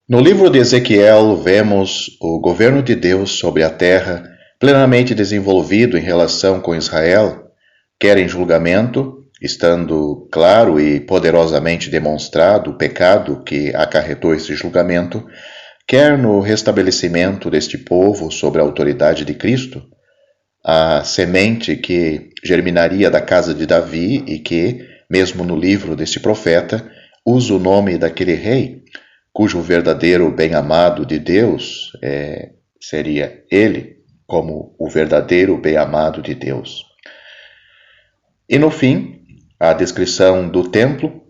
No livro de Ezequiel, vemos o governo de Deus sobre a terra plenamente desenvolvido em relação com Israel, quer em julgamento, estando claro e poderosamente demonstrado o pecado que acarretou esse julgamento, quer no restabelecimento deste povo sobre a autoridade de Cristo, a semente que germinaria da casa de Davi e que, mesmo no livro deste profeta, usa o nome daquele rei, cujo verdadeiro bem-amado de Deus seria ele, como o verdadeiro bem-amado de Deus. E no fim, a descrição do templo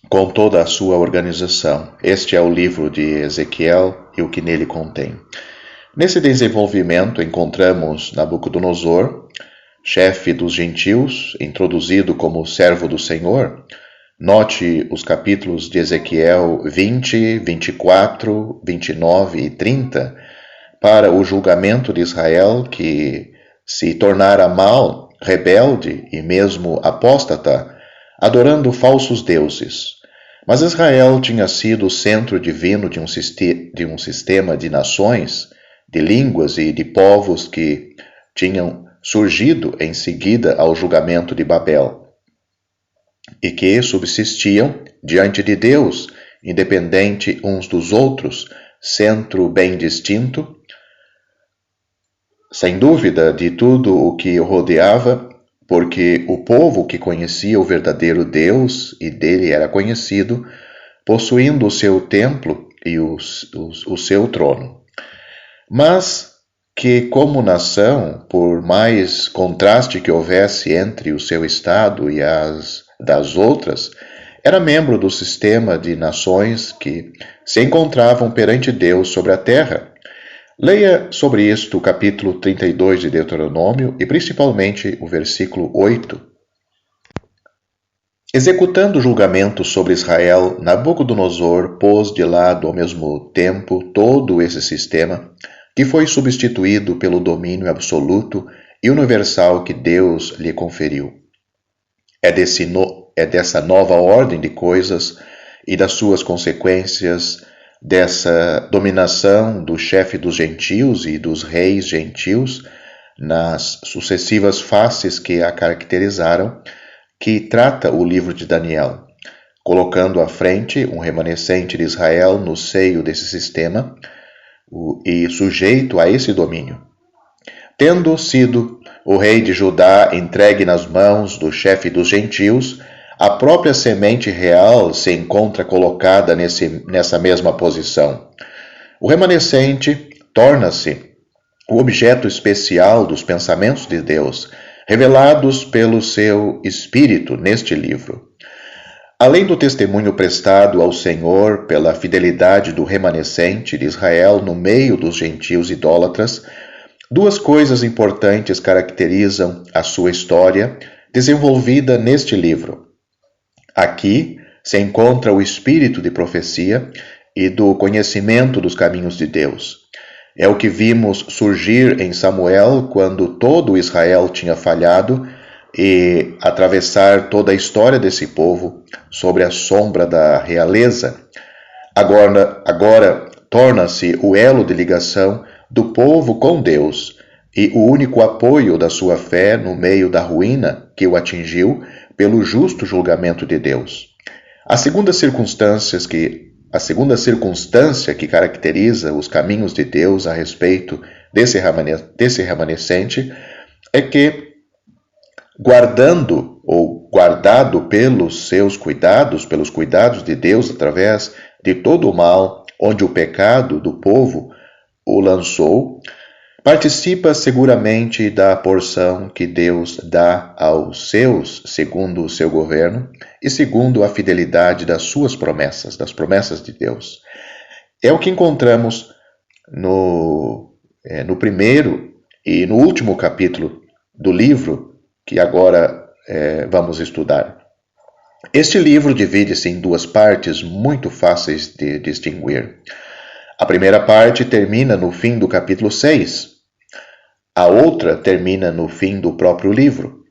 com toda a sua organização. Este é o livro de Ezequiel e o que nele contém. Nesse desenvolvimento encontramos Nabucodonosor, chefe dos gentios, introduzido como servo do Senhor. Note os capítulos de Ezequiel 20, 24, 29 e 30 para o julgamento de Israel que se tornara mal, rebelde e mesmo apóstata, adorando falsos deuses. Mas Israel tinha sido o centro divino de um sistema de nações, de línguas e de povos que tinham surgido em seguida ao julgamento de Babel e que subsistiam diante de Deus, independente uns dos outros, centro bem distinto, sem dúvida, de tudo o que o rodeava, porque o povo que conhecia o verdadeiro Deus e dele era conhecido, possuindo o seu templo e o seu trono. Mas que, como nação, por mais contraste que houvesse entre o seu estado e as das outras, era membro do sistema de nações que se encontravam perante Deus sobre a terra. Leia sobre isto o capítulo 32 de Deuteronômio e principalmente o versículo 8. Executando o julgamento sobre Israel, Nabucodonosor pôs de lado ao mesmo tempo todo esse sistema, que foi substituído pelo domínio absoluto e universal que Deus lhe conferiu. É dessa nova ordem de coisas e das suas consequências, dessa dominação do chefe dos gentios e dos reis gentios, nas sucessivas faces que a caracterizaram, que trata o livro de Daniel, colocando à frente um remanescente de Israel no seio desse sistema e sujeito a esse domínio. Tendo sido o rei de Judá entregue nas mãos do chefe dos gentios, a própria semente real se encontra colocada nessa mesma posição. O remanescente torna-se o objeto especial dos pensamentos de Deus, revelados pelo seu Espírito neste livro. Além do testemunho prestado ao Senhor pela fidelidade do remanescente de Israel no meio dos gentios idólatras, duas coisas importantes caracterizam a sua história desenvolvida neste livro. Aqui se encontra o espírito de profecia e do conhecimento dos caminhos de Deus. É o que vimos surgir em Samuel quando todo Israel tinha falhado e atravessar toda a história desse povo sobre a sombra da realeza. Agora torna-se o elo de ligação do povo com Deus e o único apoio da sua fé no meio da ruína que o atingiu pelo justo julgamento de Deus. A segunda circunstância que caracteriza os caminhos de Deus a respeito desse remanescente é que, guardado pelos seus cuidados, pelos cuidados de Deus através de todo o mal onde o pecado do povo o lançou, participa seguramente da porção que Deus dá aos seus, segundo o seu governo e segundo a fidelidade das suas promessas, das promessas de Deus. É o que encontramos no primeiro e no último capítulo do livro que agora vamos estudar. Este livro divide-se em duas partes muito fáceis de distinguir. A primeira parte termina no fim do capítulo 6. A outra termina no fim do próprio livro,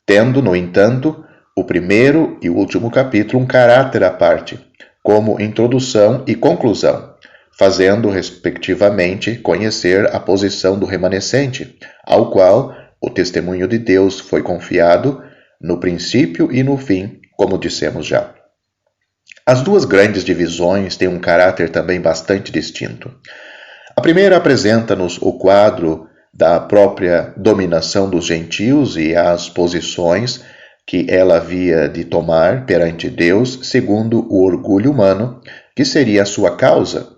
tendo, no entanto, o primeiro e o último capítulo um caráter à parte, como introdução e conclusão. fazendo, respectivamente, conhecer a posição do remanescente, ao qual o testemunho de Deus foi confiado no princípio e no fim, como dissemos já. As duas grandes divisões têm um caráter também bastante distinto. A primeira apresenta-nos o quadro da própria dominação dos gentios e as posições que ela havia de tomar perante Deus, segundo o orgulho humano, que seria a sua causa.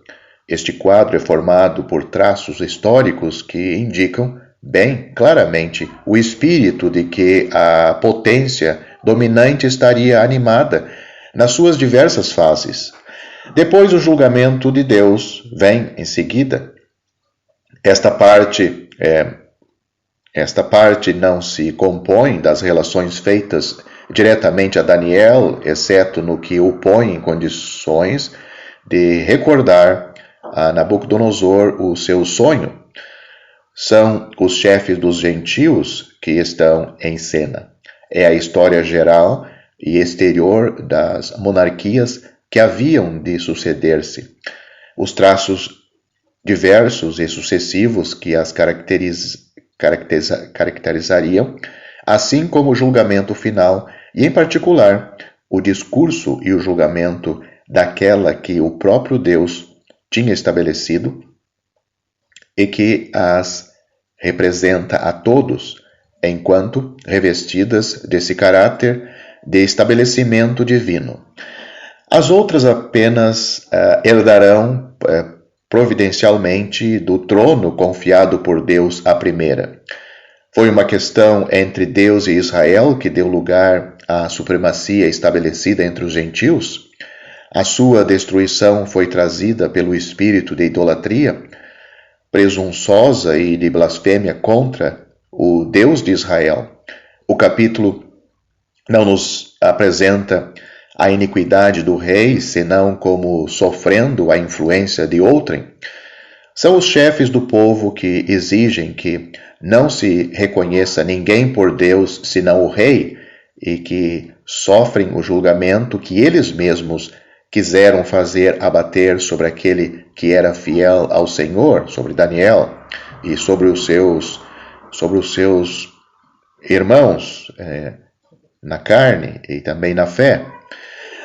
Este quadro é formado por traços históricos que indicam bem claramente o espírito de que a potência dominante estaria animada nas suas diversas fases. Depois, o julgamento de Deus vem em seguida. Esta parte não se compõe das relações feitas diretamente a Daniel, exceto no que o põe em condições de recordar a Nabucodonosor o seu sonho. São os chefes dos gentios que estão em cena. É a história geral e exterior das monarquias que haviam de suceder-se. Os traços diversos e sucessivos que as caracterizariam, assim como o julgamento final e, em particular, o discurso e o julgamento daquela que o próprio Deus tinha estabelecido e que as representa a todos, enquanto revestidas desse caráter de estabelecimento divino. As outras apenas herdarão providencialmente do trono confiado por Deus à primeira. Foi uma questão entre Deus e Israel que deu lugar à supremacia estabelecida entre os gentios? A sua destruição foi trazida pelo espírito de idolatria, presunçosa e de blasfêmia contra o Deus de Israel. O capítulo não nos apresenta a iniquidade do rei, senão como sofrendo a influência de outrem. São os chefes do povo que exigem que não se reconheça ninguém por Deus senão o rei e que sofrem o julgamento que eles mesmos quiseram fazer abater sobre aquele que era fiel ao Senhor, sobre Daniel e sobre os seus irmãos na carne e também na fé.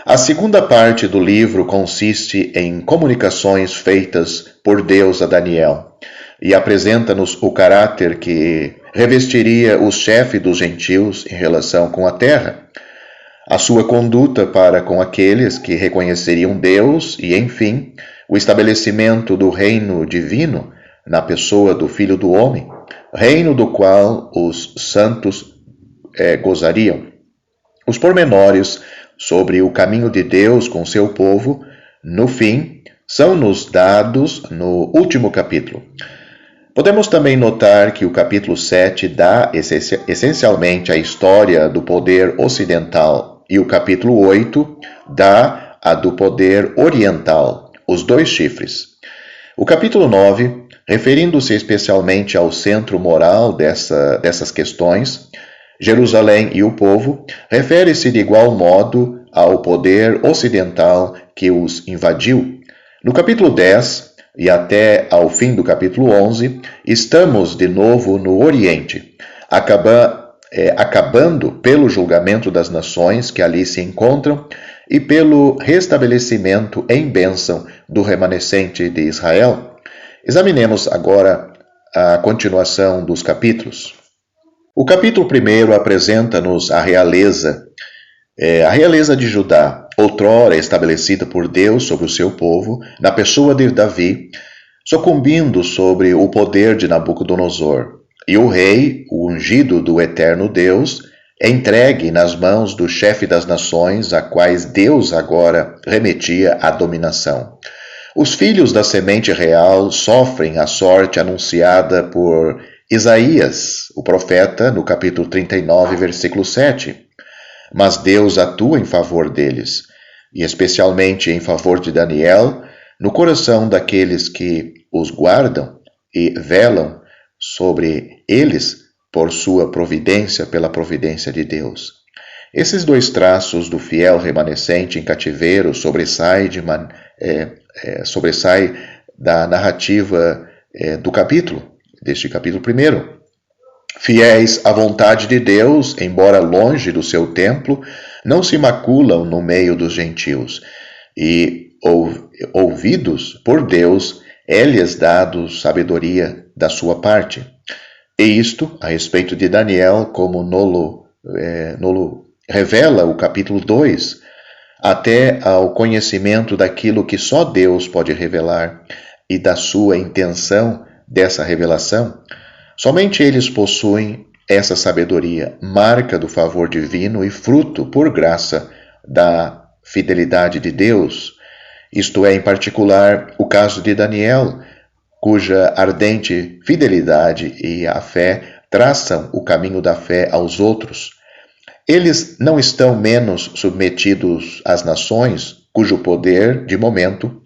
A segunda parte do livro consiste em comunicações feitas por Deus a Daniel e apresenta-nos o caráter que revestiria o chefe dos gentios em relação com a terra, a sua conduta para com aqueles que reconheceriam Deus e, enfim, o estabelecimento do reino divino na pessoa do Filho do Homem, reino do qual os santos gozariam. Os pormenores sobre o caminho de Deus com seu povo, no fim, são-nos dados no último capítulo. Podemos também notar que o capítulo 7 dá essencialmente a história do poder ocidental e o capítulo 8 dá a do poder oriental, os dois chifres. O capítulo 9, referindo-se especialmente ao centro moral dessas questões, Jerusalém e o povo, refere-se de igual modo ao poder ocidental que os invadiu. No capítulo 10 e até ao fim do capítulo 11, estamos de novo no Oriente, acabando pelo julgamento das nações que ali se encontram e pelo restabelecimento em bênção do remanescente de Israel. Examinemos agora a continuação dos capítulos. O capítulo 1 apresenta-nos a realeza de Judá, outrora estabelecida por Deus sobre o seu povo, na pessoa de Davi, sucumbindo sobre o poder de Nabucodonosor, e o rei, o ungido do eterno Deus, entregue nas mãos do chefe das nações, a quais Deus agora remetia a dominação. Os filhos da semente real sofrem a sorte anunciada por Isaías, o profeta, no capítulo 39, versículo 7. Mas Deus atua em favor deles, e especialmente em favor de Daniel, no coração daqueles que os guardam e velam sobre eles por sua providência, pela providência de Deus. Esses dois traços do fiel remanescente em cativeiro sobressai da narrativa deste capítulo 1. Fiéis à vontade de Deus, embora longe do seu templo, não se maculam no meio dos gentios, e ouvidos por Deus, é-lhes dado sabedoria da sua parte. E isto, a respeito de Daniel, como nolo revela o capítulo 2, até ao conhecimento daquilo que só Deus pode revelar e da sua intenção dessa revelação, somente eles possuem essa sabedoria, marca do favor divino e fruto, por graça, da fidelidade de Deus. Isto é, em particular, o caso de Daniel, cuja ardente fidelidade e a fé traçam o caminho da fé aos outros. Eles não estão menos submetidos às nações, cujo poder, de momento,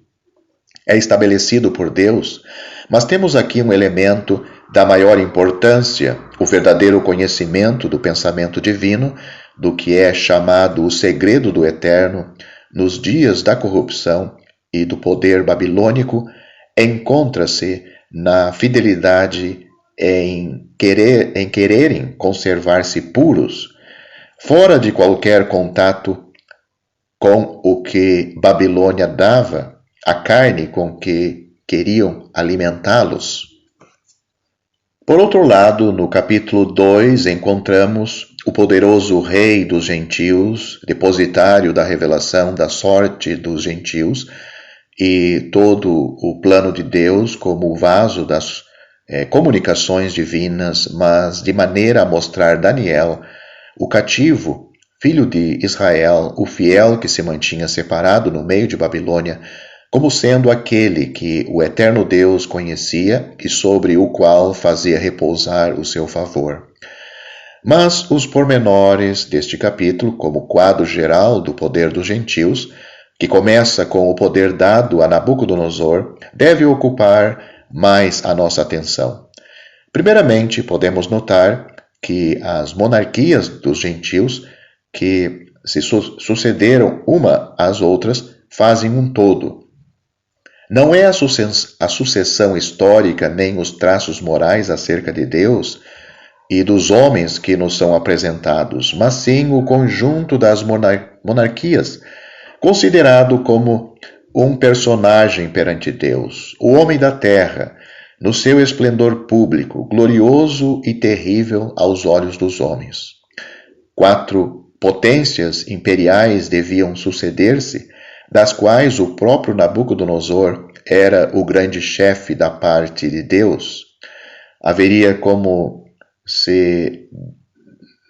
é estabelecido por Deus, mas temos aqui um elemento da maior importância, o verdadeiro conhecimento do pensamento divino, do que é chamado o segredo do eterno, nos dias da corrupção e do poder babilônico, encontra-se na fidelidade em quererem conservar-se puros, fora de qualquer contato com o que Babilônia dava, a carne com que queriam alimentá-los. Por outro lado, no capítulo 2, encontramos o poderoso rei dos gentios, depositário da revelação da sorte dos gentios, e todo o plano de Deus como o vaso das comunicações divinas, mas de maneira a mostrar Daniel, o cativo, filho de Israel, o fiel que se mantinha separado no meio de Babilônia, como sendo aquele que o eterno Deus conhecia e sobre o qual fazia repousar o seu favor. Mas os pormenores deste capítulo, como quadro geral do poder dos gentios, que começa com o poder dado a Nabucodonosor, deve ocupar mais a nossa atenção. Primeiramente, podemos notar que as monarquias dos gentios, que se sucederam uma às outras, fazem um todo. Não é a sucessão histórica nem os traços morais acerca de Deus e dos homens que nos são apresentados, mas sim o conjunto das monarquias, considerado como um personagem perante Deus, o homem da terra, no seu esplendor público, glorioso e terrível aos olhos dos homens. 4 potências imperiais deviam suceder-se, das quais o próprio Nabucodonosor era o grande chefe da parte de Deus. Haveria, como se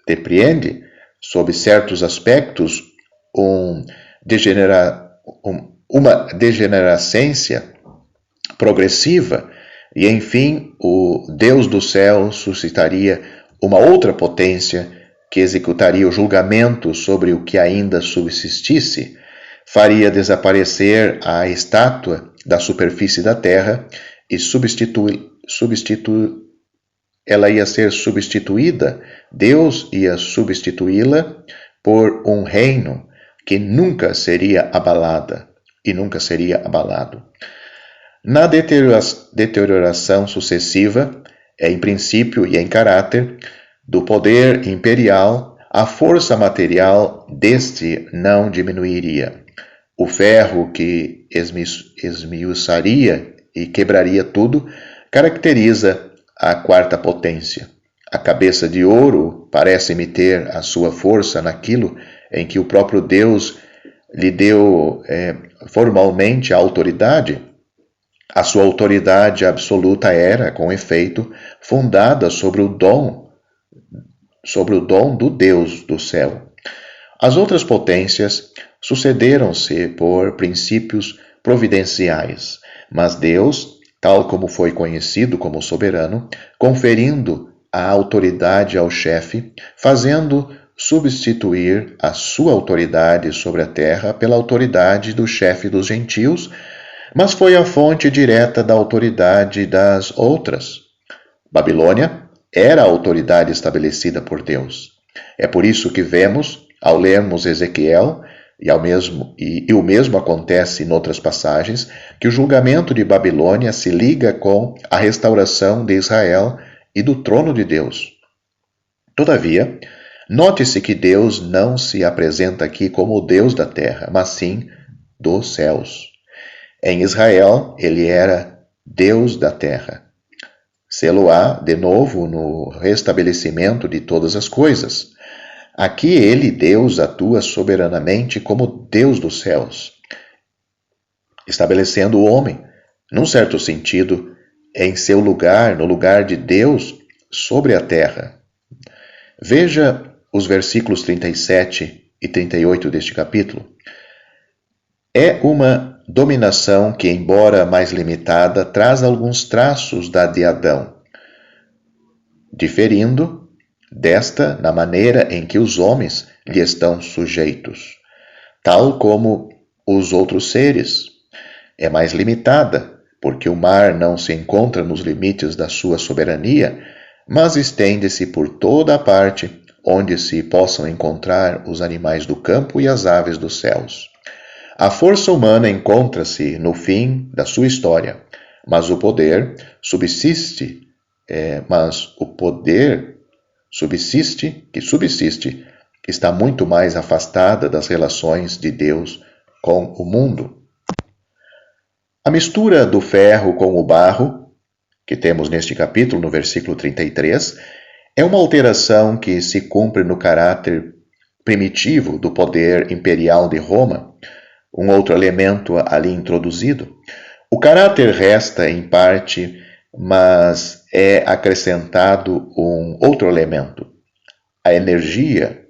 depreende, sob certos aspectos, uma degenerescência progressiva, e enfim o Deus do céu suscitaria uma outra potência que executaria o julgamento sobre o que ainda subsistisse, faria desaparecer a estátua da superfície da terra e ela ia ser substituída, Deus ia substituí-la por um reino que nunca seria abalada e nunca seria abalado. Na deterioração sucessiva, em princípio e em caráter, do poder imperial, a força material deste não diminuiria. O ferro que esmiuçaria e quebraria tudo caracteriza a quarta potência. A cabeça de ouro parece ter a sua força naquilo em que o próprio Deus lhe deu formalmente a autoridade. A sua autoridade absoluta era, com efeito, fundada sobre o dom do Deus do céu. As outras potências sucederam-se por princípios providenciais, mas Deus, tal como foi conhecido como soberano, conferindo a autoridade ao chefe, fazendo substituir a sua autoridade sobre a terra pela autoridade do chefe dos gentios, mas foi a fonte direta da autoridade das outras. Babilônia era a autoridade estabelecida por Deus. É por isso que vemos, ao lermos Ezequiel, E o mesmo acontece em outras passagens, que o julgamento de Babilônia se liga com a restauração de Israel e do trono de Deus. Todavia, note-se que Deus não se apresenta aqui como o Deus da terra, mas sim dos céus. Em Israel, ele era Deus da terra. Sê-lo-á de novo no restabelecimento de todas as coisas. Aqui ele, Deus, atua soberanamente como Deus dos céus, estabelecendo o homem, num certo sentido, em seu lugar, no lugar de Deus, sobre a terra. Veja os versículos 37 e 38 deste capítulo. É uma dominação que, embora mais limitada, traz alguns traços da de Adão, diferindo desta na maneira em que os homens lhe estão sujeitos, tal como os outros seres. É mais limitada, porque o mar não se encontra nos limites da sua soberania, mas estende-se por toda a parte onde se possam encontrar os animais do campo e as aves dos céus. A força humana encontra-se no fim da sua história, mas o poder subsiste, está muito mais afastada das relações de Deus com o mundo. A mistura do ferro com o barro, que temos neste capítulo, no versículo 33, é uma alteração que se cumpre no caráter primitivo do poder imperial de Roma, um outro elemento ali introduzido. O caráter resta em parte, mas é acrescentado um outro elemento. A energia,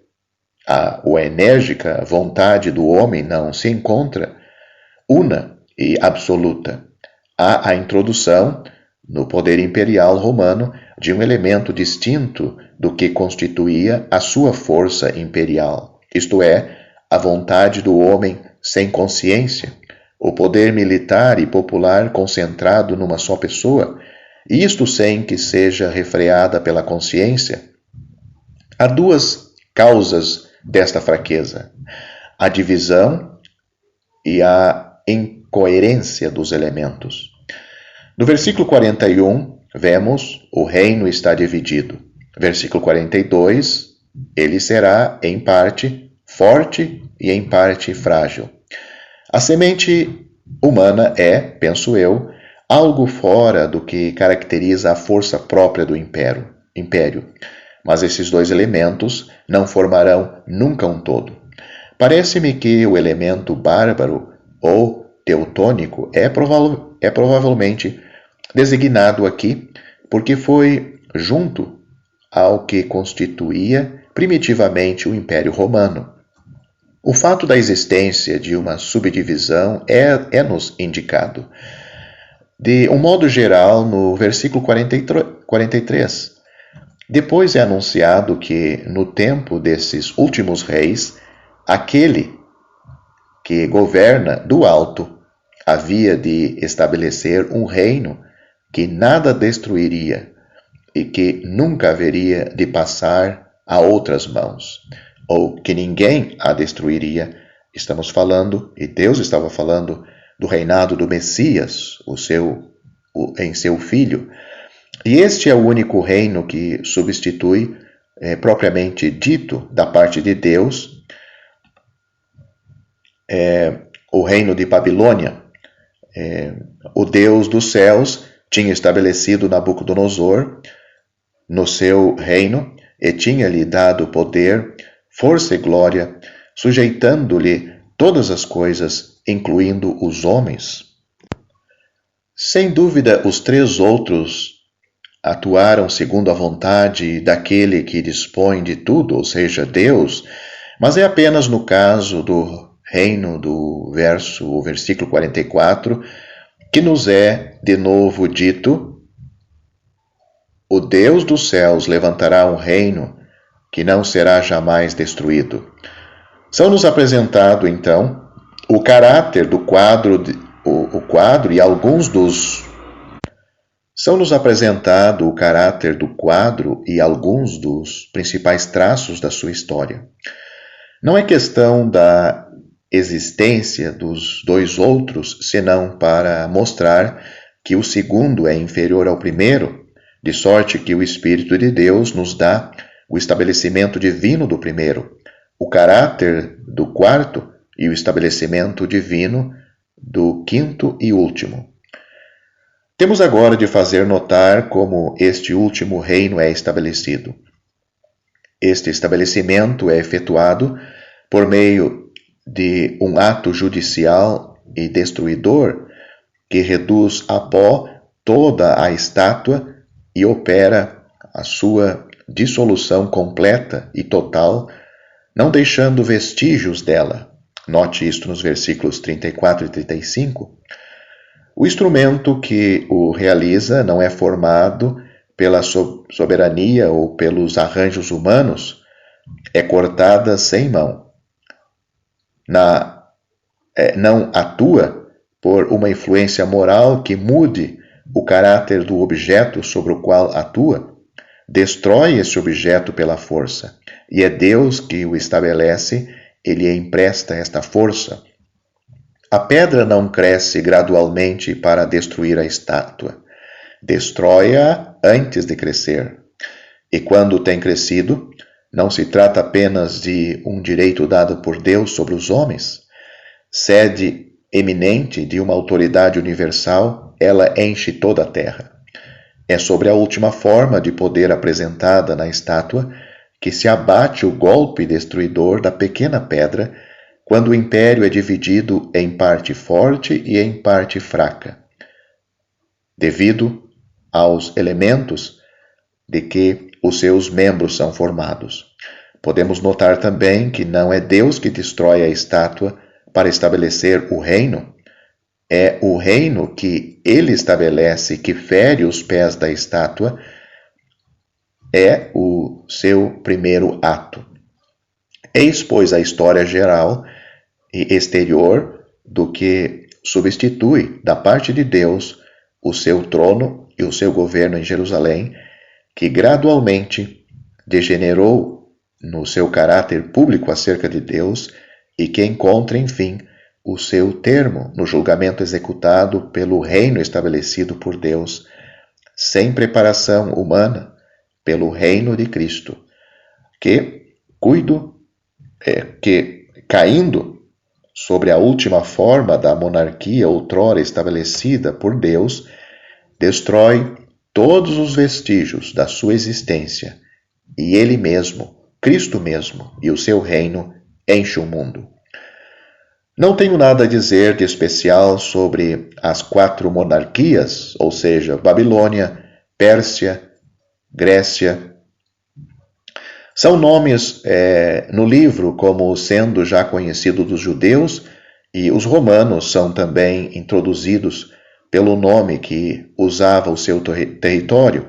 ou a enérgica vontade do homem não se encontra una e absoluta. Há a introdução, no poder imperial romano, de um elemento distinto do que constituía a sua força imperial, isto é, a vontade do homem sem consciência, o poder militar e popular concentrado numa só pessoa, e isto sem que seja refreada pela consciência. Há duas causas desta fraqueza: a divisão e a incoerência dos elementos. No versículo 41, vemos o reino está dividido. Versículo 42, ele será em parte forte e em parte frágil. A semente humana é, penso eu, algo fora do que caracteriza a força própria do império. Mas esses dois elementos não formarão nunca um todo. Parece-me que o elemento bárbaro ou teutônico é provavelmente designado aqui porque foi junto ao que constituía primitivamente o Império Romano. O fato da existência de uma subdivisão é-nos indicado, de um modo geral, no versículo 43. Depois é anunciado que, no tempo desses últimos reis, aquele que governa do alto havia de estabelecer um reino que nada destruiria e que nunca haveria de passar a outras mãos, ou que ninguém a destruiria. Estamos falando, e Deus estava falando, do reinado do Messias, em seu Filho. E este é o único reino que substitui, propriamente dito, da parte de Deus, o reino de Babilônia. O Deus dos céus tinha estabelecido Nabucodonosor no seu reino e tinha-lhe dado poder, força e glória, sujeitando-lhe todas as coisas, incluindo os homens. Sem dúvida, os três outros atuaram segundo a vontade daquele que dispõe de tudo, ou seja, Deus, mas é apenas no caso do reino o versículo 44, que nos é de novo dito: o Deus dos céus levantará um reino que não será jamais destruído. São-nos apresentado, então, o caráter do quadro e alguns dos São-nos apresentado o caráter do quadro e alguns dos principais traços da sua história. Não é questão da existência dos dois outros, senão para mostrar que o segundo é inferior ao primeiro, de sorte que o Espírito de Deus nos dá o estabelecimento divino do primeiro, o caráter do quarto e o estabelecimento divino do quinto e último. Temos agora de fazer notar como este último reino é estabelecido. Este estabelecimento é efetuado por meio de um ato judicial e destruidor que reduz a pó toda a estátua e opera a sua dissolução completa e total, não deixando vestígios dela. Note isto nos versículos 34 e 35. O instrumento que o realiza não é formado pela soberania ou pelos arranjos humanos, é cortada sem mão. Não atua por uma influência moral que mude o caráter do objeto sobre o qual atua, destrói esse objeto pela força, e é Deus que o estabelece, ele empresta esta força. A pedra não cresce gradualmente para destruir a estátua, destrói-a antes de crescer. E quando tem crescido, não se trata apenas de um direito dado por Deus sobre os homens, sede eminente de uma autoridade universal, ela enche toda a terra. É sobre a última forma de poder apresentada na estátua que se abate o golpe destruidor da pequena pedra, quando o império é dividido em parte forte e em parte fraca, devido aos elementos de que os seus membros são formados. Podemos notar também que não é Deus que destrói a estátua para estabelecer o reino, é o reino que ele estabelece, que fere os pés da estátua, é o seu primeiro ato. Eis, pois, a história geral e exterior do que substitui, da parte de Deus, o seu trono e o seu governo em Jerusalém, que gradualmente degenerou no seu caráter público acerca de Deus e que encontra, enfim, o seu termo no julgamento executado pelo reino estabelecido por Deus, sem preparação humana, pelo reino de Cristo, que caindo sobre a última forma da monarquia outrora estabelecida por Deus, destrói todos os vestígios da sua existência, e ele mesmo, Cristo mesmo, e o seu reino enche o mundo. Não tenho nada a dizer de especial sobre as 4 monarquias, ou seja, Babilônia, Pérsia, Grécia. São nomes no livro como sendo já conhecidos dos judeus, e os romanos são também introduzidos pelo nome que usava o seu território,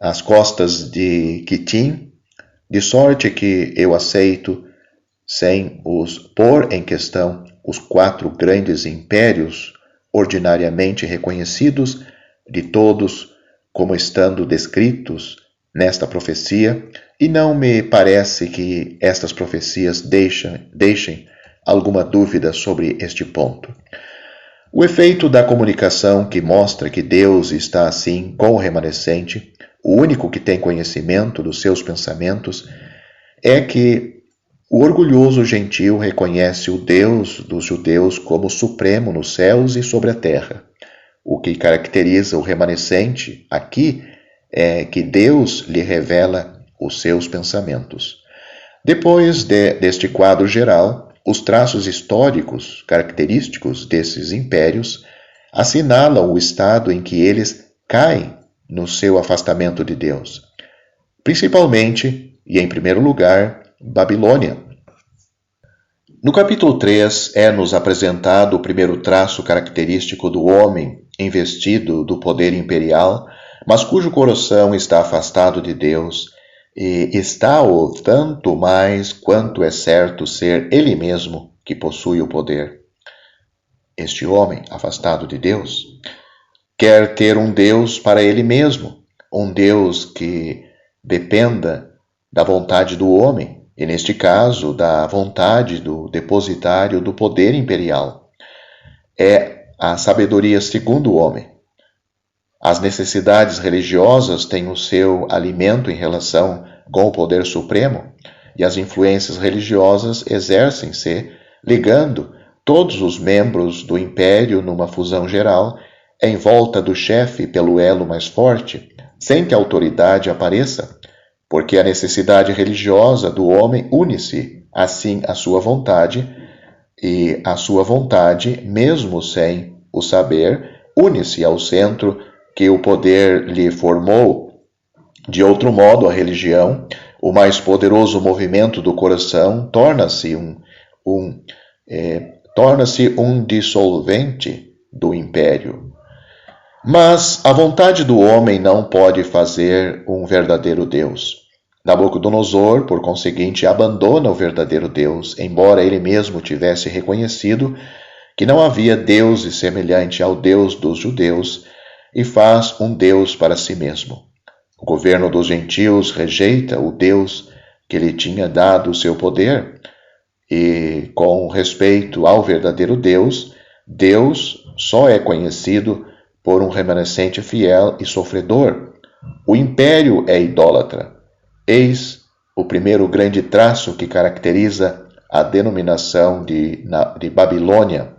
as costas de Quitim, de sorte que eu aceito, sem os pôr em questão, os 4 grandes impérios ordinariamente reconhecidos de todos como estando descritos nesta profecia, e não me parece que estas profecias deixem alguma dúvida sobre este ponto. O efeito da comunicação que mostra que Deus está assim com o remanescente, o único que tem conhecimento dos seus pensamentos, é que o orgulhoso gentio reconhece o Deus dos judeus como supremo nos céus e sobre a terra. O que caracteriza o remanescente aqui é que Deus lhe revela os seus pensamentos. Depois deste quadro geral, os traços históricos característicos desses impérios assinalam o estado em que eles caem no seu afastamento de Deus. Principalmente, e em primeiro lugar, Babilônia. No capítulo 3 é-nos apresentado o primeiro traço característico do homem investido do poder imperial, mas cujo coração está afastado de Deus, e está-o tanto mais quanto é certo ser ele mesmo que possui o poder. Este homem, afastado de Deus, quer ter um Deus para ele mesmo, um Deus que dependa da vontade do homem, e neste caso da vontade do depositário do poder imperial. É a sabedoria segundo o homem. As necessidades religiosas têm o seu alimento em relação com o poder supremo, e as influências religiosas exercem-se ligando todos os membros do império numa fusão geral em volta do chefe pelo elo mais forte, sem que a autoridade apareça, porque a necessidade religiosa do homem une-se assim à sua vontade, e a sua vontade, mesmo sem o saber, une-se ao centro que o poder lhe formou. De outro modo, a religião, o mais poderoso movimento do coração, torna-se um dissolvente do império. Mas a vontade do homem não pode fazer um verdadeiro Deus. Nabucodonosor, por conseguinte, abandona o verdadeiro Deus, embora ele mesmo tivesse reconhecido que não havia Deus semelhante ao Deus dos judeus, e faz um Deus para si mesmo. O governo dos gentios rejeita o Deus que lhe tinha dado o seu poder, e com respeito ao verdadeiro Deus, Deus só é conhecido por um remanescente fiel e sofredor. O império é idólatra. Eis o primeiro grande traço que caracteriza a denominação de Babilônia.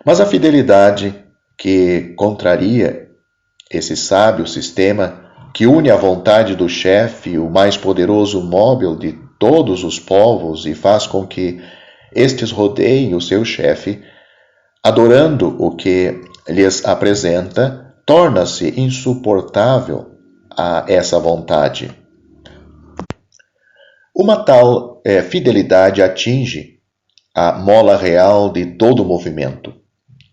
Mas a fidelidade que contraria esse sábio sistema, que une a vontade do chefe, o mais poderoso móvel de todos os povos, e faz com que estes rodeiem o seu chefe, adorando o que lhes apresenta, torna-se insuportável a essa vontade. Uma tal fidelidade atinge a mola real de todo o movimento.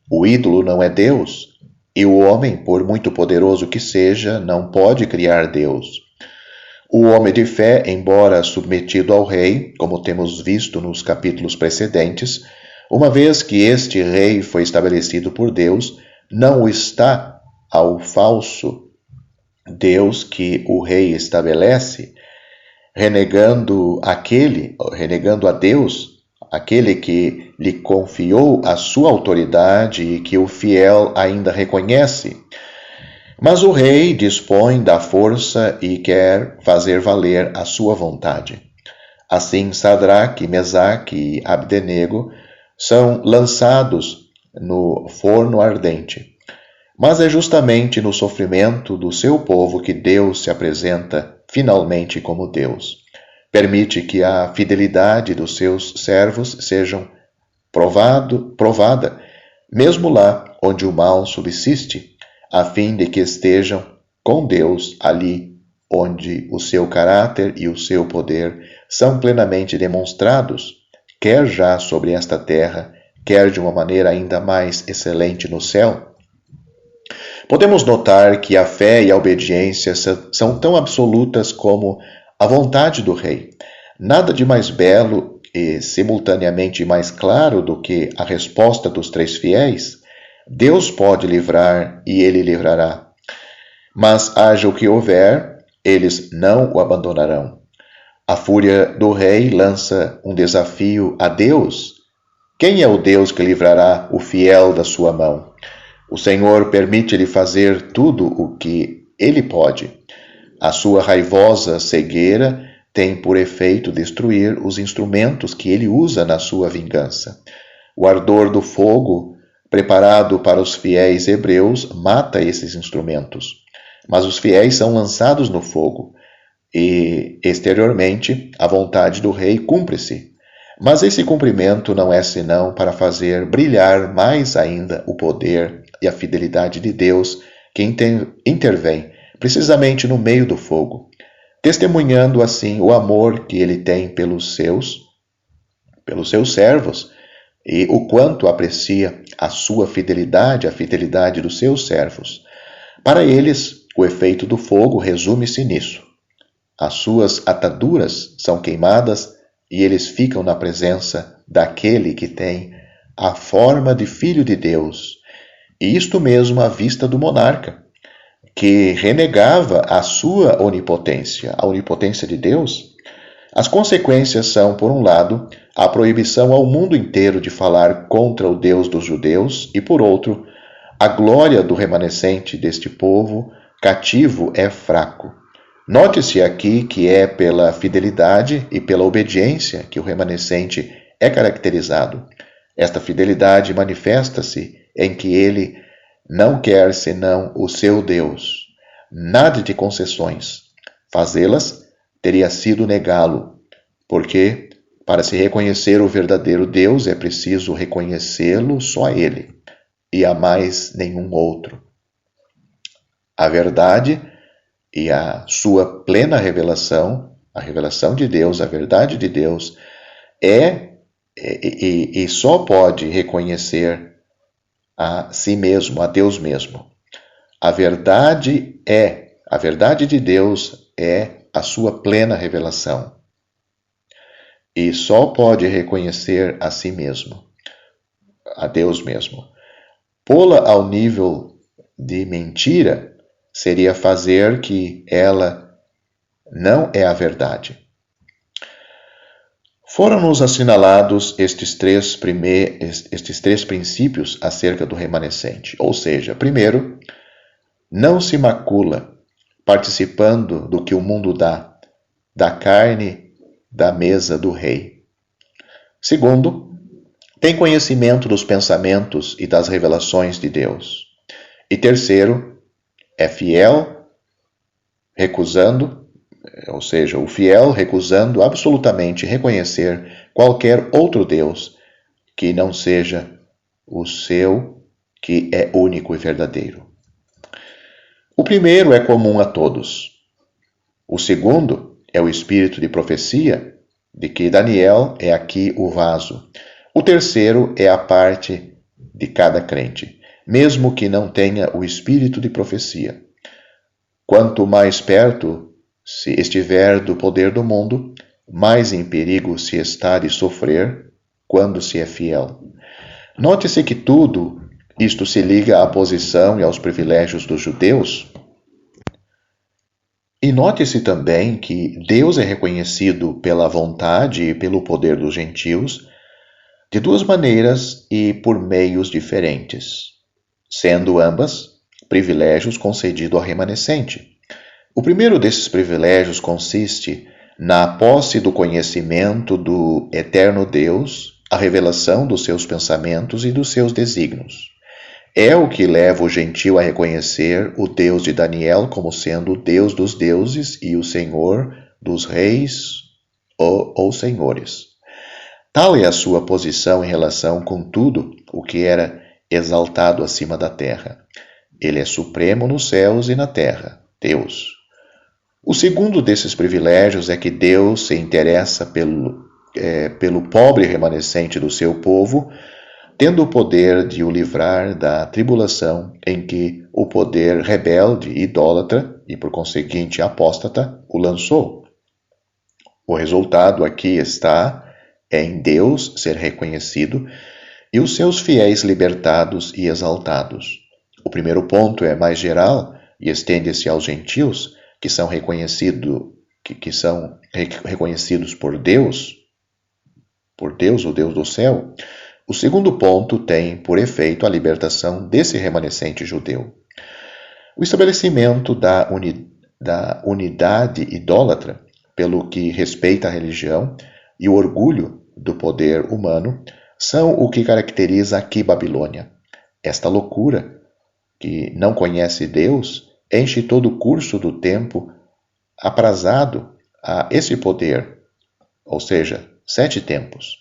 O ídolo não é Deus, e o homem, por muito poderoso que seja, não pode criar Deus. O homem de fé, embora submetido ao rei, como temos visto nos capítulos precedentes, uma vez que este rei foi estabelecido por Deus, não o está ao falso Deus que o rei estabelece, renegando a Deus, aquele que lhe confiou a sua autoridade e que o fiel ainda reconhece. Mas o rei dispõe da força e quer fazer valer a sua vontade. Assim, Sadraque, Mesaque e Abdenego são lançados no forno ardente. Mas é justamente no sofrimento do seu povo que Deus se apresenta finalmente como Deus. Permite que a fidelidade dos seus servos seja provada, mesmo lá onde o mal subsiste, a fim de que estejam com Deus ali onde o seu caráter e o seu poder são plenamente demonstrados, quer já sobre esta terra, quer de uma maneira ainda mais excelente no céu. Podemos notar que a fé e a obediência são tão absolutas como a vontade do rei. Nada de mais belo e simultaneamente mais claro do que a resposta dos três fiéis. Deus pode livrar e ele livrará. Mas haja o que houver, eles não o abandonarão. A fúria do rei lança um desafio a Deus. Quem é o Deus que livrará o fiel da sua mão? O Senhor permite-lhe fazer tudo o que ele pode. A sua raivosa cegueira tem por efeito destruir os instrumentos que ele usa na sua vingança. O ardor do fogo, preparado para os fiéis hebreus, mata esses instrumentos. Mas os fiéis são lançados no fogo, e, exteriormente, a vontade do rei cumpre-se. Mas esse cumprimento não é senão para fazer brilhar mais ainda o poder e a fidelidade de Deus, que intervém precisamente no meio do fogo, testemunhando assim o amor que ele tem pelos seus servos, e o quanto aprecia a sua fidelidade, a fidelidade dos seus servos. Para eles, o efeito do fogo resume-se nisso. As suas ataduras são queimadas e eles ficam na presença daquele que tem a forma de Filho de Deus, e isto mesmo à vista do monarca, que renegava a sua onipotência, a onipotência de Deus. As consequências são, por um lado, a proibição ao mundo inteiro de falar contra o Deus dos judeus e, por outro, a glória do remanescente deste povo cativo é fraco. Note-se aqui que é pela fidelidade e pela obediência que o remanescente é caracterizado. Esta fidelidade manifesta-se em que ele não quer senão o seu Deus. Nada de concessões. Fazê-las teria sido negá-lo, porque para se reconhecer o verdadeiro Deus é preciso reconhecê-lo só a ele e a mais nenhum outro. A verdade e a sua plena revelação, a revelação de Deus, a verdade de Deus, e só pode reconhecer a si mesmo, a Deus mesmo. A verdade de Deus é a sua plena revelação. E só pode reconhecer a si mesmo, a Deus mesmo. Pô-la ao nível de mentira seria fazer que ela não é a verdade. Foram-nos assinalados estes três princípios acerca do remanescente. Ou seja, primeiro, não se macula participando do que o mundo dá, da carne da mesa do rei. Segundo, tem conhecimento dos pensamentos e das revelações de Deus. E terceiro, é fiel, o fiel recusando absolutamente reconhecer qualquer outro Deus que não seja o seu, que é único e verdadeiro. O primeiro é comum a todos. O segundo é o espírito de profecia, de que Daniel é aqui o vaso. O terceiro é a parte de cada crente, mesmo que não tenha o espírito de profecia. Quanto mais perto se estiver do poder do mundo, mais em perigo se está de sofrer quando se é fiel. Note-se que tudo isto se liga à posição e aos privilégios dos judeus. E note-se também que Deus é reconhecido pela vontade e pelo poder dos gentios de duas maneiras e por meios diferentes, sendo ambas privilégios concedidos ao remanescente. O primeiro desses privilégios consiste na posse do conhecimento do eterno Deus, a revelação dos seus pensamentos e dos seus desígnios. É o que leva o gentio a reconhecer o Deus de Daniel como sendo o Deus dos deuses e o Senhor dos reis ou senhores. Tal é a sua posição em relação com tudo o que era exaltado acima da terra. Ele é supremo nos céus e na terra, Deus. O segundo desses privilégios é que Deus se interessa pelo pobre remanescente do seu povo, tendo o poder de o livrar da tribulação em que o poder rebelde, idólatra e, por conseguinte, apóstata, o lançou. O resultado aqui está em Deus ser reconhecido e os seus fiéis libertados e exaltados. O primeiro ponto é mais geral e estende-se aos gentios, que são reconhecidos por Deus, o Deus do céu. O segundo ponto tem por efeito a libertação desse remanescente judeu. O estabelecimento da unidade idólatra, pelo que respeita a religião, e o orgulho do poder humano são o que caracteriza aqui Babilônia. Esta loucura, que não conhece Deus, enche todo o curso do tempo aprazado a esse poder, ou seja, 7 tempos.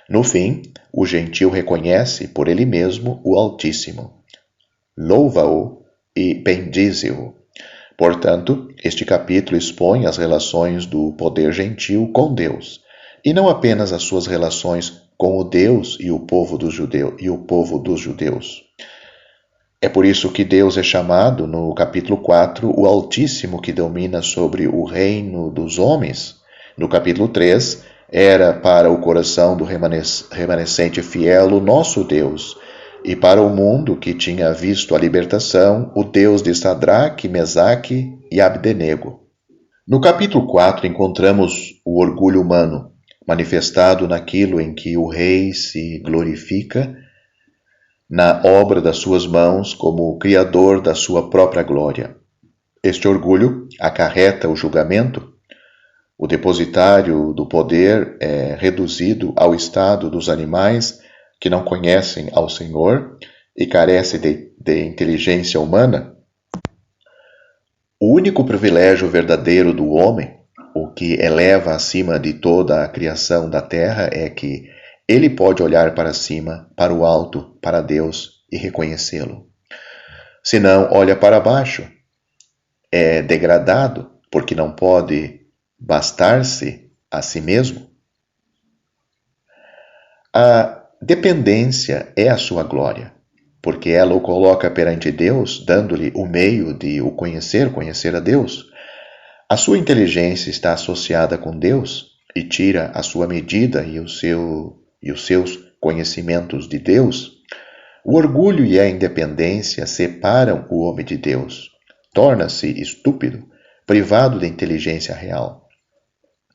No fim, o gentio reconhece por ele mesmo o Altíssimo, louva-o e bendize-o. Portanto, este capítulo expõe as relações do poder gentio com Deus, e não apenas as suas relações com o Deus e o povo dos judeus. É por isso que Deus é chamado, no capítulo 4, o Altíssimo que domina sobre o reino dos homens. No capítulo 3, era para o coração do remanescente fiel o nosso Deus, e para o mundo que tinha visto a libertação, o Deus de Sadraque, Mesaque e Abdenego. No capítulo 4 encontramos o orgulho humano, manifestado naquilo em que o rei se glorifica na obra das suas mãos como o criador da sua própria glória. Este orgulho acarreta o julgamento. O depositário do poder é reduzido ao estado dos animais que não conhecem ao Senhor e carecem de inteligência humana. O único privilégio verdadeiro do homem, o que eleva acima de toda a criação da terra, é que ele pode olhar para cima, para o alto, para Deus e reconhecê-lo. Se não olha para baixo, é degradado, porque não pode bastar-se a si mesmo. A dependência é a sua glória, porque ela o coloca perante Deus, dando-lhe o meio de o conhecer a Deus. A sua inteligência está associada com Deus e tira a sua medida e os seus conhecimentos de Deus. O orgulho e a independência separam o homem de Deus. Torna-se estúpido, privado da inteligência real.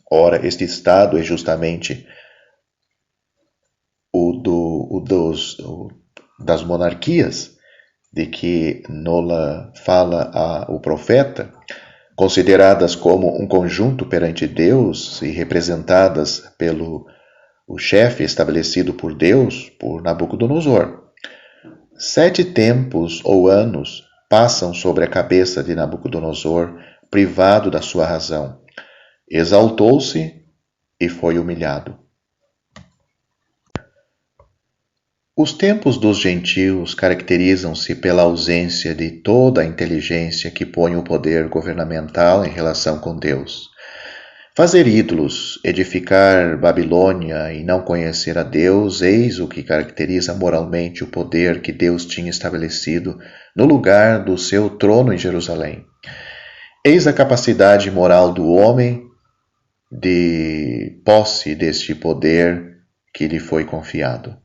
Ora, este estado é justamente das monarquias, de que nola fala o profeta, consideradas como um conjunto perante Deus e representadas pelo o chefe estabelecido por Deus, por Nabucodonosor. 7 tempos ou anos passam sobre a cabeça de Nabucodonosor, privado da sua razão. Exaltou-se e foi humilhado. Os tempos dos gentios caracterizam-se pela ausência de toda a inteligência que põe o poder governamental em relação com Deus. Fazer ídolos, edificar Babilônia e não conhecer a Deus, eis o que caracteriza moralmente o poder que Deus tinha estabelecido no lugar do seu trono em Jerusalém. Eis a capacidade moral do homem de posse deste poder que lhe foi confiado.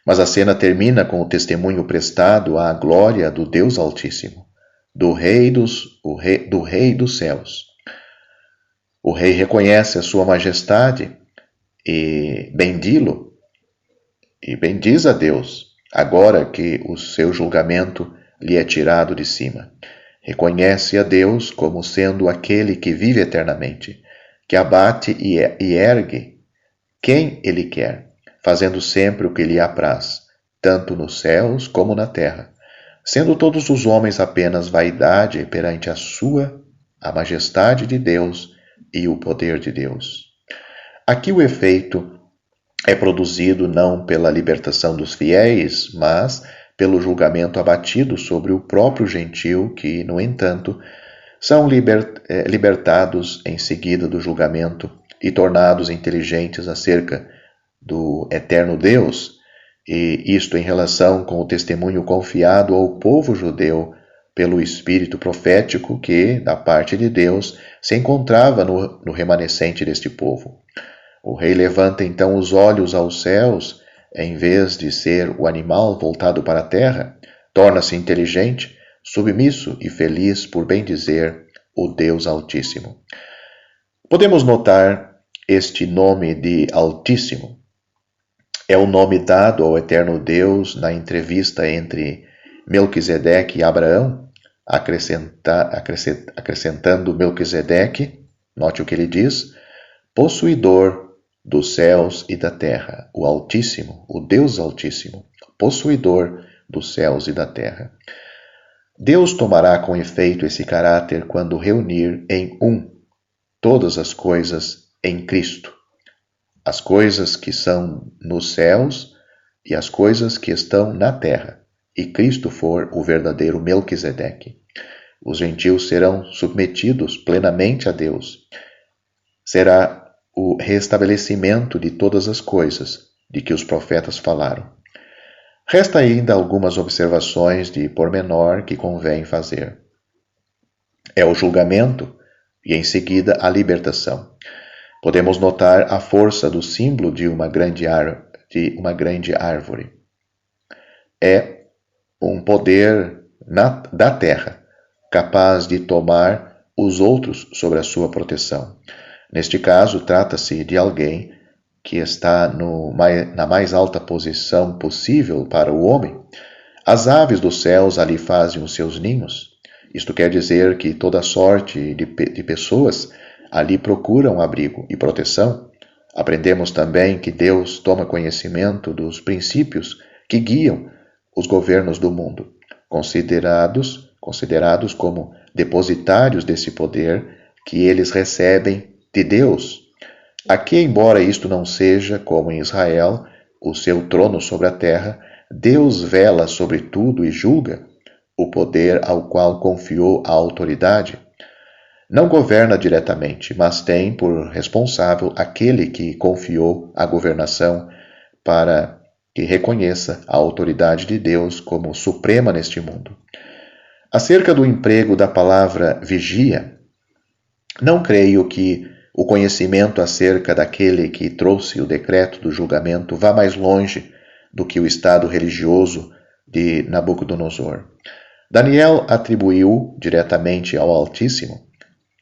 Mas a cena termina com o testemunho prestado à glória do Deus Altíssimo, do Rei dos céus. O rei reconhece a sua majestade e bendiz a Deus, agora que o seu julgamento lhe é tirado de cima. Reconhece a Deus como sendo aquele que vive eternamente, que abate e ergue quem ele quer, fazendo sempre o que lhe apraz, tanto nos céus como na terra, sendo todos os homens apenas vaidade perante a majestade de Deus e o poder de Deus. Aqui o efeito é produzido não pela libertação dos fiéis, mas pelo julgamento abatido sobre o próprio gentio que, no entanto, são libertados em seguida do julgamento e tornados inteligentes acerca do eterno Deus, e isto em relação com o testemunho confiado ao povo judeu pelo espírito profético que, da parte de Deus, se encontrava no remanescente deste povo. O rei levanta então os olhos aos céus, em vez de ser o animal voltado para a terra, torna-se inteligente, submisso e feliz por bem dizer o Deus Altíssimo. Podemos notar este nome de Altíssimo. É o nome dado ao eterno Deus na entrevista entre Melquisedeque e Abraão, acrescentando Melquisedeque, note o que ele diz, possuidor dos céus e da terra, o Altíssimo, o Deus Altíssimo, possuidor dos céus e da terra. Deus tomará com efeito esse caráter quando reunir em todas as coisas em Cristo, as coisas que são nos céus e as coisas que estão na terra, e Cristo for o verdadeiro Melquisedeque. Os gentios serão submetidos plenamente a Deus. Será o restabelecimento de todas as coisas de que os profetas falaram. Resta ainda algumas observações de pormenor que convém fazer. É o julgamento e, em seguida, a libertação. Podemos notar a força do símbolo de uma grande árvore. É um poder da terra, capaz de tomar os outros sob a sua proteção. Neste caso, trata-se de alguém que está na mais alta posição possível para o homem. As aves dos céus ali fazem os seus ninhos. Isto quer dizer que toda sorte de pessoas ali procuram abrigo e proteção. Aprendemos também que Deus toma conhecimento dos princípios que guiam os governos do mundo, considerados como depositários desse poder que eles recebem de Deus. Aqui, embora isto não seja, como em Israel, o seu trono sobre a terra, Deus vela sobre tudo e julga o poder ao qual confiou a autoridade. Não governa diretamente, mas tem por responsável aquele que confiou a governação para que reconheça a autoridade de Deus como suprema neste mundo. Acerca do emprego da palavra vigia, não creio que o conhecimento acerca daquele que trouxe o decreto do julgamento vá mais longe do que o estado religioso de Nabucodonosor. Daniel atribuiu diretamente ao Altíssimo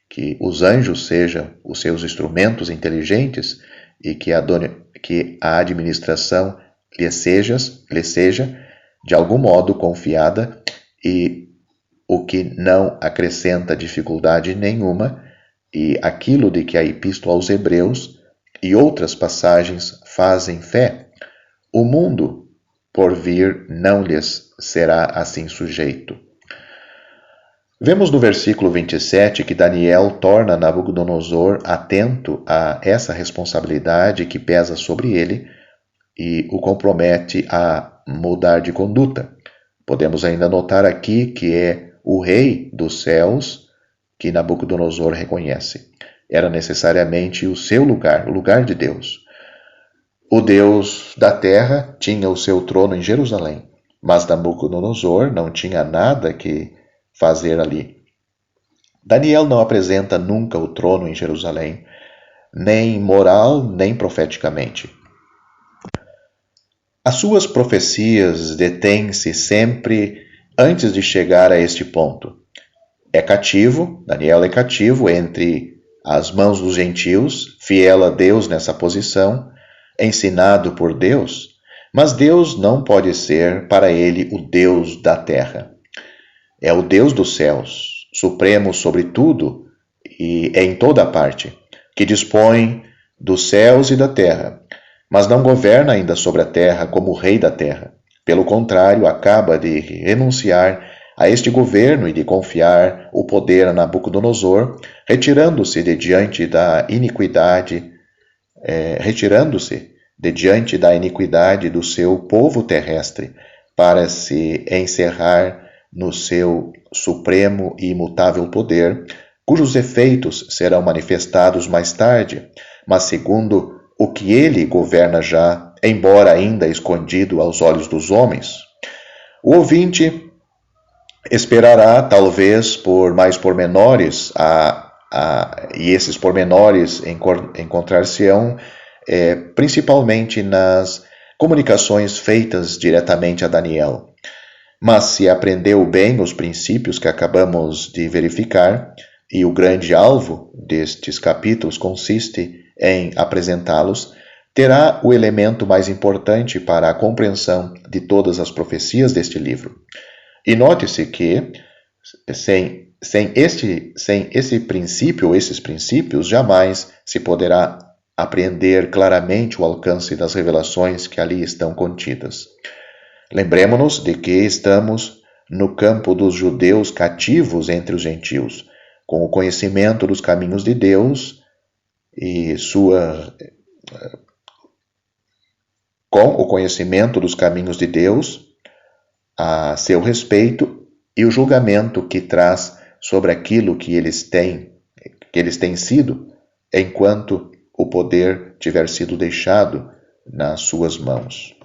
que os anjos sejam os seus instrumentos inteligentes e que a administração lhe seja, de algum modo, confiada, e o que não acrescenta dificuldade nenhuma, e aquilo de que a Epístola aos Hebreus e outras passagens fazem fé. O mundo, por vir, não lhes será assim sujeito. Vemos no versículo 27 que Daniel torna Nabucodonosor atento a essa responsabilidade que pesa sobre ele e o compromete a mudar de conduta. Podemos ainda notar aqui que é o rei dos céus que Nabucodonosor reconhece. Era necessariamente o seu lugar, o lugar de Deus. O Deus da terra tinha o seu trono em Jerusalém, mas Nabucodonosor não tinha nada que fazer ali. Daniel não apresenta nunca o trono em Jerusalém, nem moral, nem profeticamente. As suas profecias detêm-se sempre antes de chegar a este ponto. Daniel é cativo entre as mãos dos gentios, fiel a Deus nessa posição, ensinado por Deus, mas Deus não pode ser para ele o Deus da terra. É o Deus dos céus, supremo sobre tudo e em toda parte, que dispõe dos céus e da terra, mas não governa ainda sobre a terra como rei da terra. Pelo contrário, acaba de renunciar a este governo e de confiar o poder a Nabucodonosor, retirando-se de diante da iniquidade do seu povo terrestre, para se encerrar no seu supremo e imutável poder, cujos efeitos serão manifestados mais tarde, mas segundo o que ele governa já, embora ainda escondido aos olhos dos homens. O ouvinte esperará, talvez, por mais pormenores, e esses pormenores encontrar-se-ão principalmente nas comunicações feitas diretamente a Daniel. Mas se aprendeu bem os princípios que acabamos de verificar, e o grande alvo destes capítulos consiste em apresentá-los, terá o elemento mais importante para a compreensão de todas as profecias deste livro. E note-se que, sem esse princípio ou esses princípios, jamais se poderá apreender claramente o alcance das revelações que ali estão contidas. Lembremos-nos de que estamos no campo dos judeus cativos entre os gentios, com o conhecimento dos caminhos de Deus e com o conhecimento dos caminhos de Deus a seu respeito e o julgamento que traz sobre aquilo que eles têm sido, enquanto o poder tiver sido deixado nas suas mãos.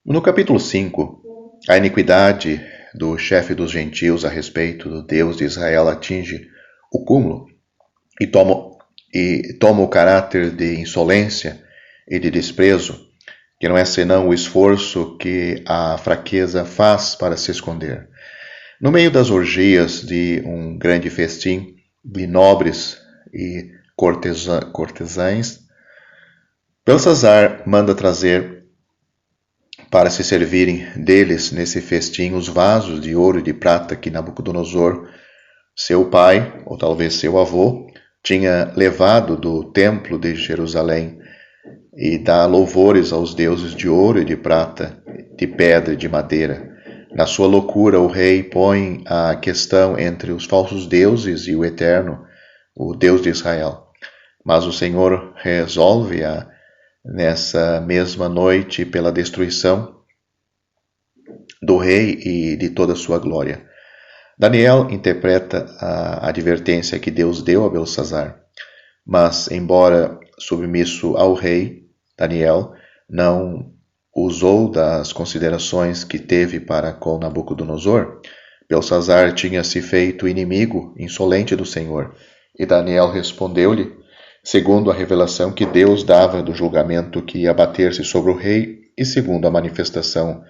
No capítulo 5, a iniquidade do chefe dos gentios a respeito do Deus de Israel atinge o cúmulo e toma o caráter de insolência e de desprezo, que não é senão o esforço que a fraqueza faz para se esconder. No meio das orgias de um grande festim de nobres e cortesães, Belsazar manda trazer para se servirem deles nesse festim os vasos de ouro e de prata que Nabucodonosor, seu pai, ou talvez seu avô, tinha levado do templo de Jerusalém, e dá louvores aos deuses de ouro e de prata, de pedra e de madeira. Na sua loucura, o rei põe a questão entre os falsos deuses e o eterno, o Deus de Israel. Mas o Senhor resolve-a nessa mesma noite pela destruição do rei e de toda a sua glória. Daniel interpreta a advertência que Deus deu a Belsazar, mas, embora submisso ao rei, Daniel não usou das considerações que teve para com Nabucodonosor. Belsazar tinha se feito inimigo insolente do Senhor, e Daniel respondeu-lhe, segundo a revelação que Deus dava do julgamento que ia abater-se sobre o rei e segundo a manifestação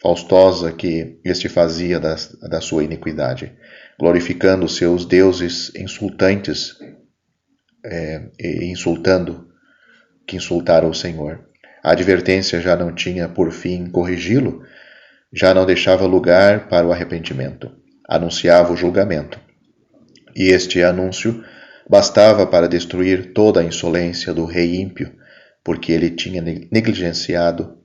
faustosa que este fazia da sua iniquidade, glorificando seus deuses insultantes e insultaram o Senhor. A advertência já não tinha por fim corrigi-lo, já não deixava lugar para o arrependimento. Anunciava o julgamento. E este anúncio bastava para destruir toda a insolência do rei ímpio, porque ele tinha negligenciado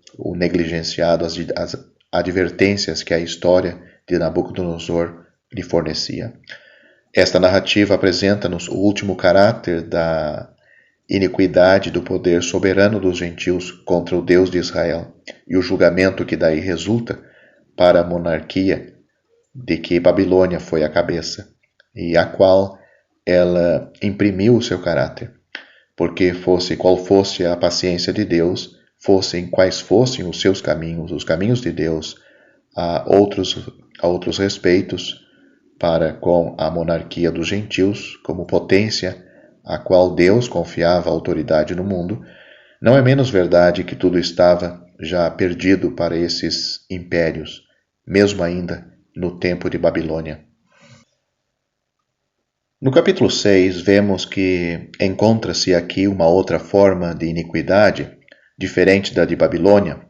as advertências que a história de Nabucodonosor lhe fornecia. Esta narrativa apresenta-nos o último caráter da iniquidade do poder soberano dos gentios contra o Deus de Israel e o julgamento que daí resulta para a monarquia de que Babilônia foi a cabeça e a qual ela imprimiu o seu caráter, porque fosse qual fosse a paciência de Deus, fossem quais fossem os seus caminhos, os caminhos de Deus, a outros respeitos para com a monarquia dos gentios como potência a qual Deus confiava a autoridade no mundo, não é menos verdade que tudo estava já perdido para esses impérios, mesmo ainda no tempo de Babilônia. No capítulo 6, vemos que encontra-se aqui uma outra forma de iniquidade, diferente da de Babilônia.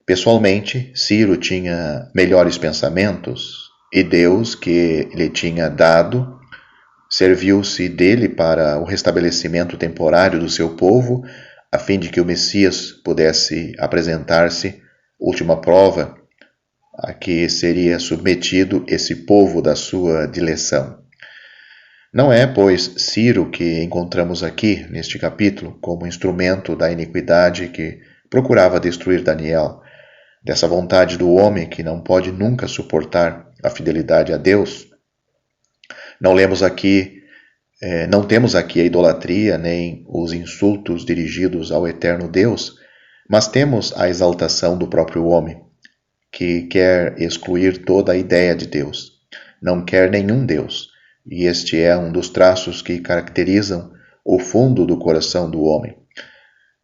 Pessoalmente, Ciro tinha melhores pensamentos e Deus, que lhe tinha dado, serviu-se dele para o restabelecimento temporário do seu povo, a fim de que o Messias pudesse apresentar-se, última prova a que seria submetido esse povo da sua dileção. Não é, pois, Ciro que encontramos aqui, neste capítulo, como instrumento da iniquidade que procurava destruir Daniel, dessa vontade do homem que não pode nunca suportar a fidelidade a Deus. Não temos aqui a idolatria nem os insultos dirigidos ao eterno Deus, mas temos a exaltação do próprio homem, que quer excluir toda a ideia de Deus. Não quer nenhum Deus, e este é um dos traços que caracterizam o fundo do coração do homem.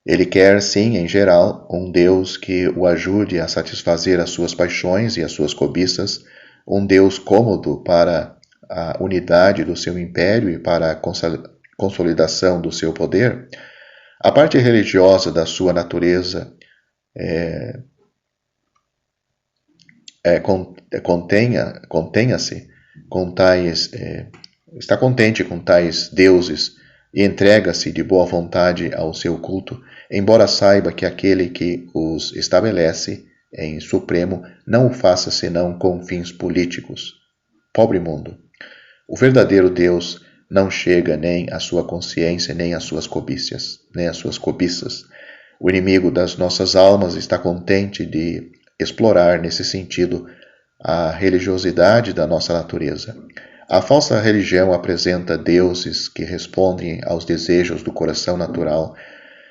Ele quer, sim, em geral, um Deus que o ajude a satisfazer as suas paixões e as suas cobiças, um Deus cômodo para a unidade do seu império e para a consolidação do seu poder. A parte religiosa da sua natureza está contente com tais deuses e entrega-se de boa vontade ao seu culto, embora saiba que aquele que os estabelece em supremo não o faça senão com fins políticos. Pobre mundo! O verdadeiro Deus não chega nem à sua consciência, nem às suas cobiças. O inimigo das nossas almas está contente de explorar, nesse sentido, a religiosidade da nossa natureza. A falsa religião apresenta deuses que respondem aos desejos do coração natural,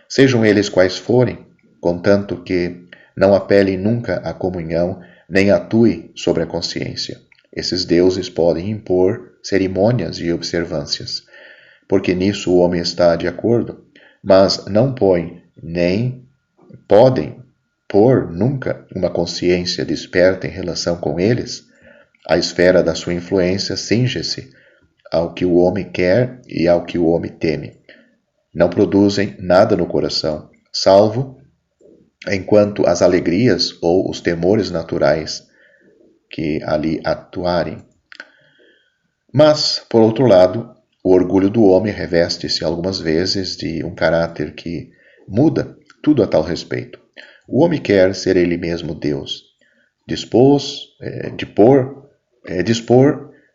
sejam eles quais forem, contanto que não apelem nunca à comunhão, nem atuem sobre a consciência. Esses deuses podem impor cerimônias e observâncias, porque nisso o homem está de acordo, mas não põem, nem podem pôr nunca uma consciência desperta em relação com eles. A esfera da sua influência cinge-se ao que o homem quer e ao que o homem teme. Não produzem nada no coração, salvo enquanto as alegrias ou os temores naturais que ali atuarem. Mas, por outro lado, o orgulho do homem reveste-se algumas vezes de um caráter que muda tudo a tal respeito. O homem quer ser ele mesmo Deus, dispor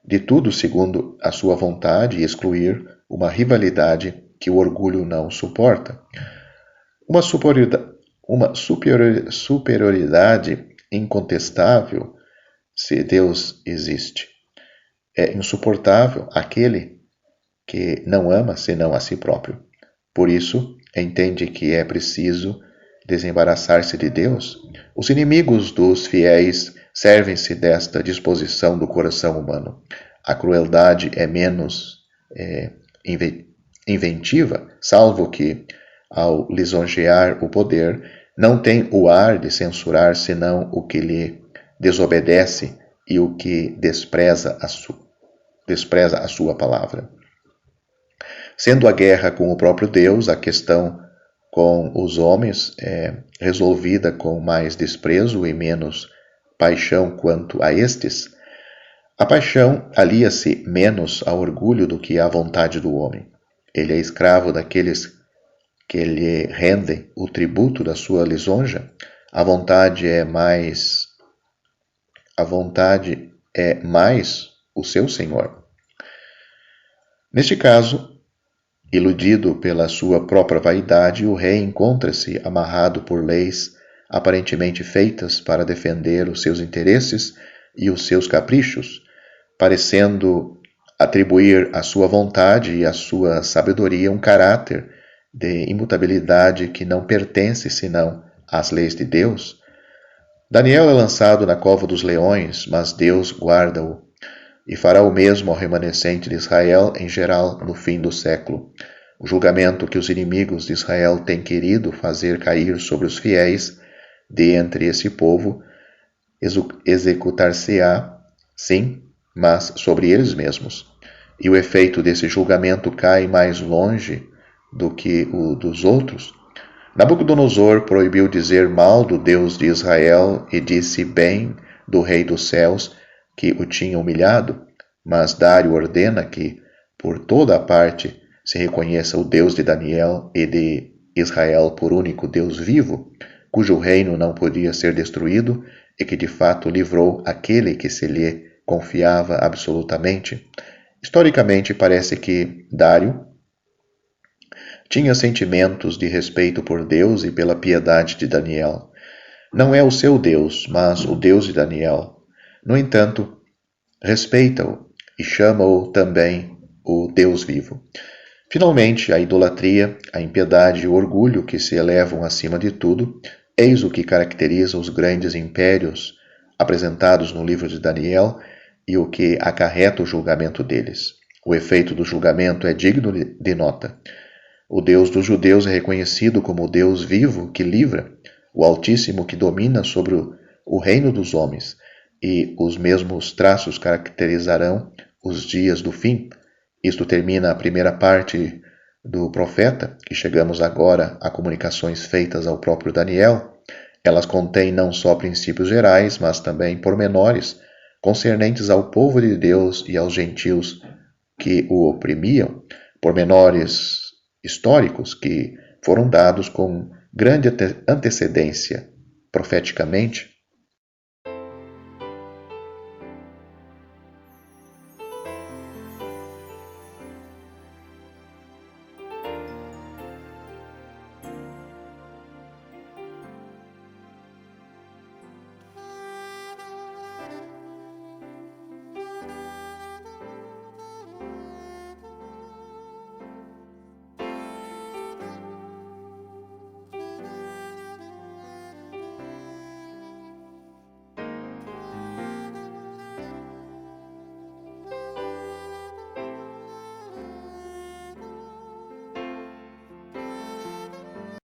de tudo segundo a sua vontade e excluir uma rivalidade que o orgulho não suporta. Uma superioridade incontestável se Deus existe. É insuportável aquele que não ama senão a si próprio. Por isso, entende que é preciso desembaraçar-se de Deus. Os inimigos dos fiéis servem-se desta disposição do coração humano. A crueldade é menos inventiva, salvo que, ao lisonjear o poder, não tem o ar de censurar senão o que lhe desobedece e o que despreza a sua palavra. Sendo a guerra com o próprio Deus, a questão com os homens é resolvida com mais desprezo e menos paixão quanto a estes. A paixão alia-se menos ao orgulho do que à vontade do homem. Ele é escravo daqueles que lhe rendem o tributo da sua lisonja. A vontade é mais o seu senhor. Neste caso, iludido pela sua própria vaidade, o rei encontra-se amarrado por leis aparentemente feitas para defender os seus interesses e os seus caprichos, parecendo atribuir à sua vontade e à sua sabedoria um caráter de imutabilidade que não pertence senão às leis de Deus. Daniel é lançado na cova dos leões, mas Deus guarda-o e fará o mesmo ao remanescente de Israel em geral no fim do século. O julgamento que os inimigos de Israel têm querido fazer cair sobre os fiéis de entre esse povo executar-se-á, sim, mas sobre eles mesmos. E o efeito desse julgamento cai mais longe do que o dos outros. Nabucodonosor proibiu dizer mal do Deus de Israel e disse bem do Rei dos céus, que o tinha humilhado, mas Dário ordena que, por toda a parte, se reconheça o Deus de Daniel e de Israel por único Deus vivo, cujo reino não podia ser destruído e que de fato livrou aquele que se lhe confiava absolutamente. Historicamente, parece que Dário tinha sentimentos de respeito por Deus e pela piedade de Daniel. Não é o seu Deus, mas o Deus de Daniel. No entanto, respeita-o e chama-o também o Deus vivo. Finalmente, a idolatria, a impiedade e o orgulho que se elevam acima de tudo, eis o que caracteriza os grandes impérios apresentados no livro de Daniel e o que acarreta o julgamento deles. O efeito do julgamento é digno de nota. O Deus dos judeus é reconhecido como o Deus vivo que livra, o Altíssimo que domina sobre o reino dos homens, e os mesmos traços caracterizarão os dias do fim. Isto termina a primeira parte do profeta, e chegamos agora a comunicações feitas ao próprio Daniel. Elas contêm não só princípios gerais, mas também pormenores concernentes ao povo de Deus e aos gentios que o oprimiam, pormenores históricos que foram dados com grande antecedência profeticamente